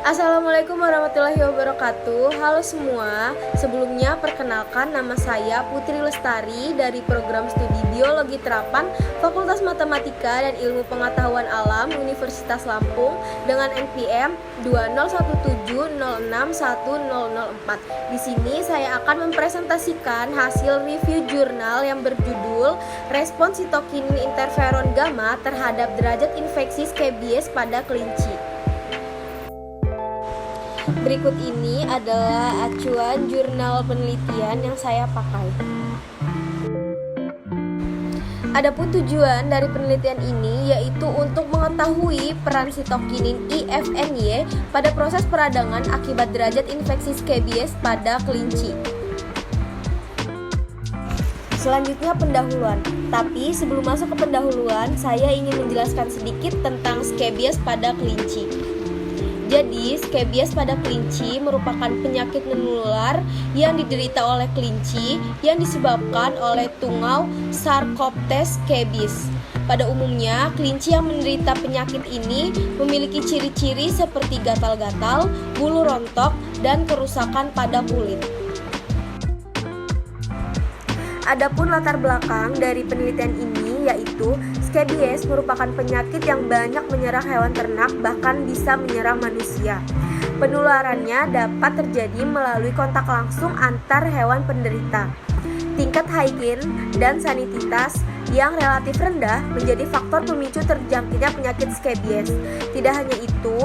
Assalamualaikum warahmatullahi wabarakatuh. Halo semua, sebelumnya perkenalkan nama saya Putri Lestari dari program studi Biologi Terapan Fakultas Matematika dan Ilmu Pengetahuan Alam Universitas Lampung dengan NPM 201706104. Di sini saya akan mempresentasikan hasil review jurnal yang berjudul Respon Sitokinin Interferon Gamma terhadap derajat infeksi Scabies pada kelinci. Berikut ini adalah acuan jurnal penelitian yang saya pakai. Adapun tujuan dari penelitian ini yaitu untuk mengetahui peran sitokinin IFNY pada proses peradangan akibat derajat infeksi Scabies pada kelinci. Selanjutnya pendahuluan. Tapi sebelum masuk ke pendahuluan, saya ingin menjelaskan sedikit tentang Scabies pada kelinci. Jadi, Scabies pada kelinci merupakan penyakit menular yang diderita oleh kelinci yang disebabkan oleh tungau Sarcoptes scabies. Pada umumnya, kelinci yang menderita penyakit ini memiliki ciri-ciri seperti gatal-gatal, bulu rontok, dan kerusakan pada kulit. Adapun latar belakang dari penelitian ini yaitu Scabies merupakan penyakit yang banyak menyerang hewan ternak, bahkan bisa menyerang manusia. Penularannya dapat terjadi melalui kontak langsung antar hewan penderita. Tingkat hygiene dan sanititas yang relatif rendah menjadi faktor pemicu terjangkitnya penyakit Scabies. Tidak hanya itu,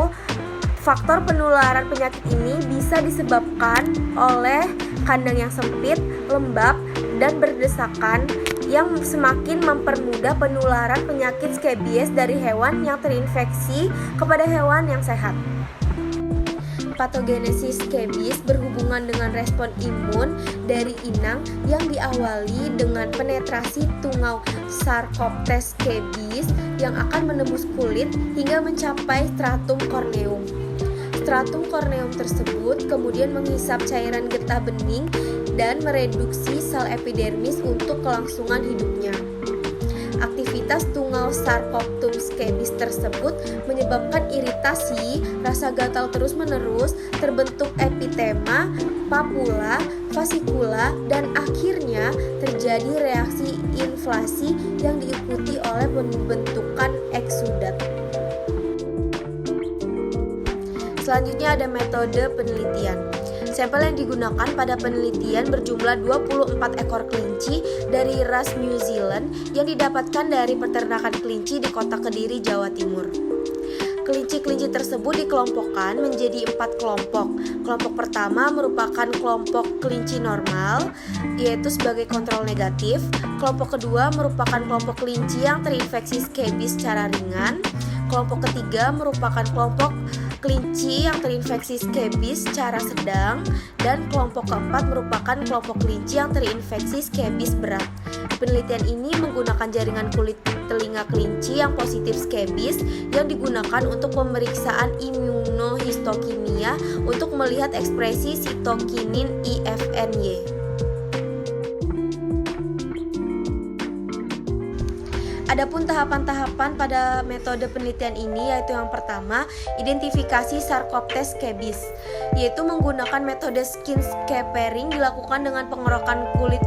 faktor penularan penyakit ini bisa disebabkan oleh kandang yang sempit, lembab, dan berdesakan yang semakin mempermudah penularan penyakit Scabies dari hewan yang terinfeksi kepada hewan yang sehat. Patogenesis Scabies berhubungan dengan respon imun dari inang yang diawali dengan penetrasi tungau Sarcoptes scabies yang akan menembus kulit hingga mencapai stratum corneum. Stratum corneum tersebut kemudian menghisap cairan getah bening dan mereduksi sel epidermis untuk kelangsungan hidupnya. Aktivitas tungau Sarcoptes scabies tersebut menyebabkan iritasi, rasa gatal terus-menerus, terbentuk epitema, papula, fasikula, dan akhirnya terjadi reaksi inflasi yang diikuti oleh pembentukan eksudat. Selanjutnya ada metode penelitian. Sampel yang digunakan pada penelitian berjumlah 24 ekor kelinci dari ras New Zealand yang didapatkan dari peternakan kelinci di kota Kediri, Jawa Timur. Kelinci-kelinci tersebut dikelompokkan menjadi 4 kelompok. Kelompok pertama merupakan kelompok kelinci normal, yaitu sebagai kontrol negatif. Kelompok kedua merupakan kelompok kelinci yang terinfeksi Scabies secara ringan. Kelompok ketiga merupakan kelompok kelinci yang terinfeksi Scabies secara sedang, dan kelompok keempat merupakan kelompok kelinci yang terinfeksi Scabies berat. Penelitian ini menggunakan jaringan kulit telinga kelinci yang positif Scabies yang digunakan untuk pemeriksaan imunohistokimia untuk melihat ekspresi sitokinin IFNY. Adapun tahapan-tahapan pada metode penelitian ini yaitu yang pertama, identifikasi Sarcoptes scabies, yaitu menggunakan metode skin scattering dilakukan dengan pengerokan kulit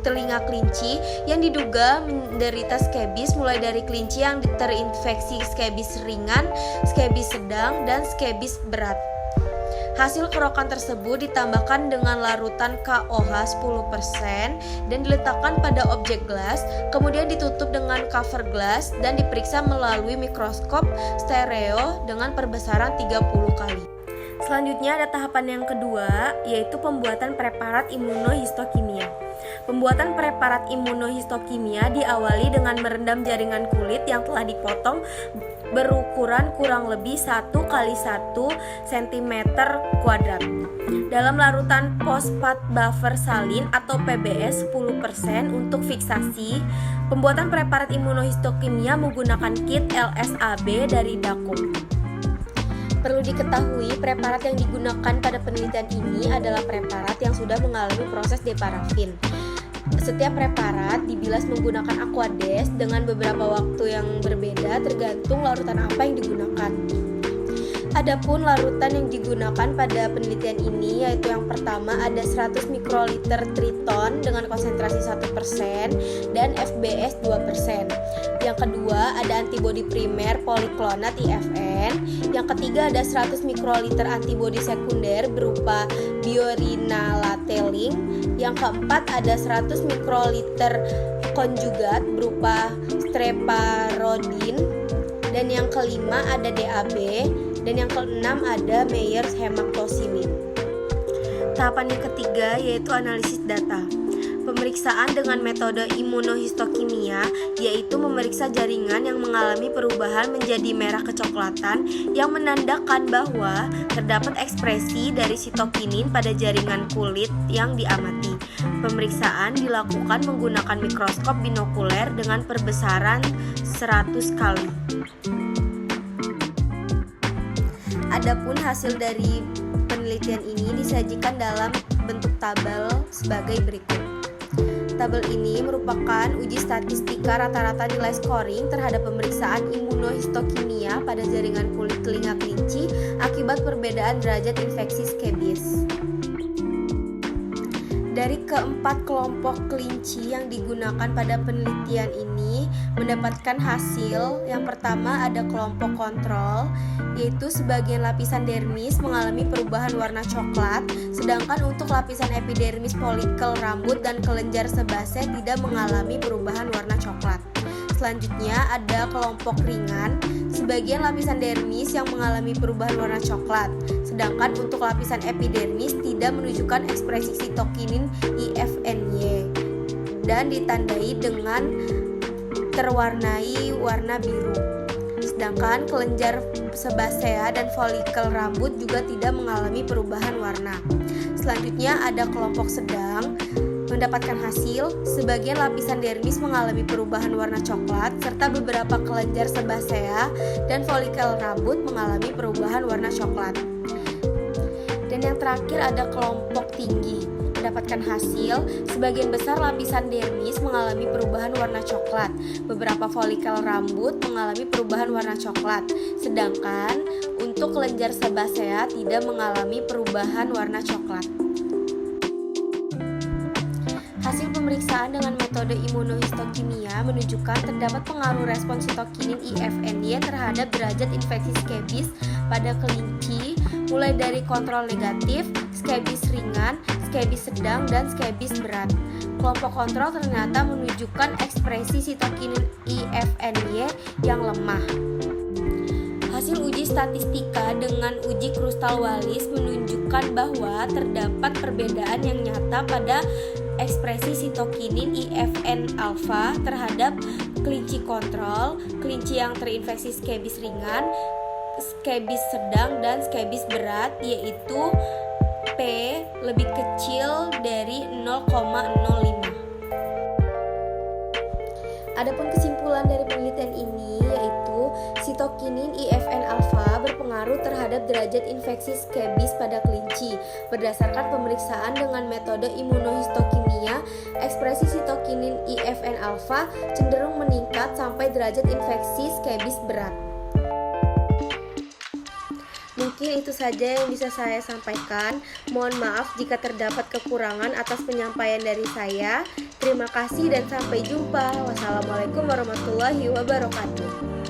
telinga kelinci yang diduga menderita Scabies mulai dari kelinci yang terinfeksi Scabies ringan, Scabies sedang, dan Scabies berat. Hasil kerokan tersebut ditambahkan dengan larutan KOH 10% dan diletakkan pada objek gelas, kemudian ditutup dengan cover glass dan diperiksa melalui mikroskop stereo dengan perbesaran 30 kali. Selanjutnya ada tahapan yang kedua, yaitu pembuatan preparat imunohistokimia. Pembuatan preparat imunohistokimia diawali dengan merendam jaringan kulit yang telah dipotong berukuran kurang lebih 1 x 1 cm kuadrat dalam larutan fosfat buffer salin atau PBS 10% untuk fiksasi. Pembuatan preparat imunohistokimia menggunakan kit LSAB dari Dakum. Perlu diketahui, preparat yang digunakan pada penelitian ini adalah preparat yang sudah mengalami proses deparafin. Setiap preparat dibilas menggunakan aquades dengan beberapa waktu yang berbeda tergantung larutan apa yang digunakan. Adapun larutan yang digunakan pada penelitian ini yaitu yang pertama ada 100 mikroliter triton dengan konsentrasi 1% dan FBS 2%. Yang kedua ada antibodi primer poliklonat IFN. Yang ketiga ada 100 mikroliter antibodi sekunder berupa biorinalateling. Yang keempat ada 100 mikroliter konjugat berupa streparodin. Dan yang kelima ada DAB, dan yang keenam ada Meyers hematoxylin. Tahapan yang ketiga yaitu analisis data. Pemeriksaan dengan metode imunohistokimia yaitu memeriksa jaringan yang mengalami perubahan menjadi merah kecoklatan yang menandakan bahwa terdapat ekspresi dari sitokinin pada jaringan kulit yang diamati. Pemeriksaan dilakukan menggunakan mikroskop binokuler dengan perbesaran 100 kali. Adapun hasil dari penelitian ini disajikan dalam bentuk tabel sebagai berikut. Tabel ini merupakan uji statistika rata-rata nilai scoring terhadap pemeriksaan imunohistokimia pada jaringan kulit telinga kelinci akibat perbedaan derajat infeksi skebis. Dari keempat kelompok kelinci yang digunakan pada penelitian ini mendapatkan hasil. Yang pertama ada kelompok kontrol, yaitu sebagian lapisan dermis mengalami perubahan warna coklat, sedangkan untuk lapisan epidermis folikel rambut dan kelenjar sebasea tidak mengalami perubahan warna coklat. Selanjutnya ada kelompok ringan, sebagian lapisan dermis yang mengalami perubahan warna coklat, sedangkan untuk lapisan epidermis tidak menunjukkan ekspresi sitokinin IFNY dan ditandai dengan terwarnai warna biru. Sedangkan kelenjar sebasea dan folikel rambut juga tidak mengalami perubahan warna. Selanjutnya ada kelompok sedang, mendapatkan hasil, sebagian lapisan dermis mengalami perubahan warna coklat, serta beberapa kelenjar sebasea dan folikel rambut mengalami perubahan warna coklat. Dan yang terakhir ada kelompok tinggi, mendapatkan hasil, sebagian besar lapisan dermis mengalami perubahan warna coklat, beberapa folikel rambut mengalami perubahan warna coklat, sedangkan untuk kelenjar sebasea tidak mengalami perubahan warna coklat. Hasil pemeriksaan dengan metode imunohistokimia menunjukkan terdapat pengaruh respon sitokinin IFNY terhadap derajat infeksi skebis pada kelinci mulai dari kontrol negatif, skebis ringan, skebis sedang, dan skebis berat. Kelompok kontrol ternyata menunjukkan ekspresi sitokinin IFNY yang lemah. Hasil uji statistika dengan uji krustal Wallis menunjukkan bahwa terdapat perbedaan yang nyata pada ekspresi sitokinin IFN alfa terhadap kelinci kontrol, kelinci yang terinfeksi skebis ringan, skebis sedang, dan skebis berat, yaitu P lebih kecil dari 0,05. Adapun kesimpulan dari penelitian ini yaitu sitokinin IFN alfa berpengaruh terhadap derajat infeksi skebis pada kelinci. Berdasarkan pemeriksaan dengan metode imunohistokimia, ekspresi sitokinin IFN alfa cenderung meningkat sampai derajat infeksi skebis berat. Mungkin itu saja yang bisa saya sampaikan. Mohon maaf jika terdapat kekurangan atas penyampaian dari saya. Terima kasih dan sampai jumpa. Wassalamualaikum warahmatullahi wabarakatuh.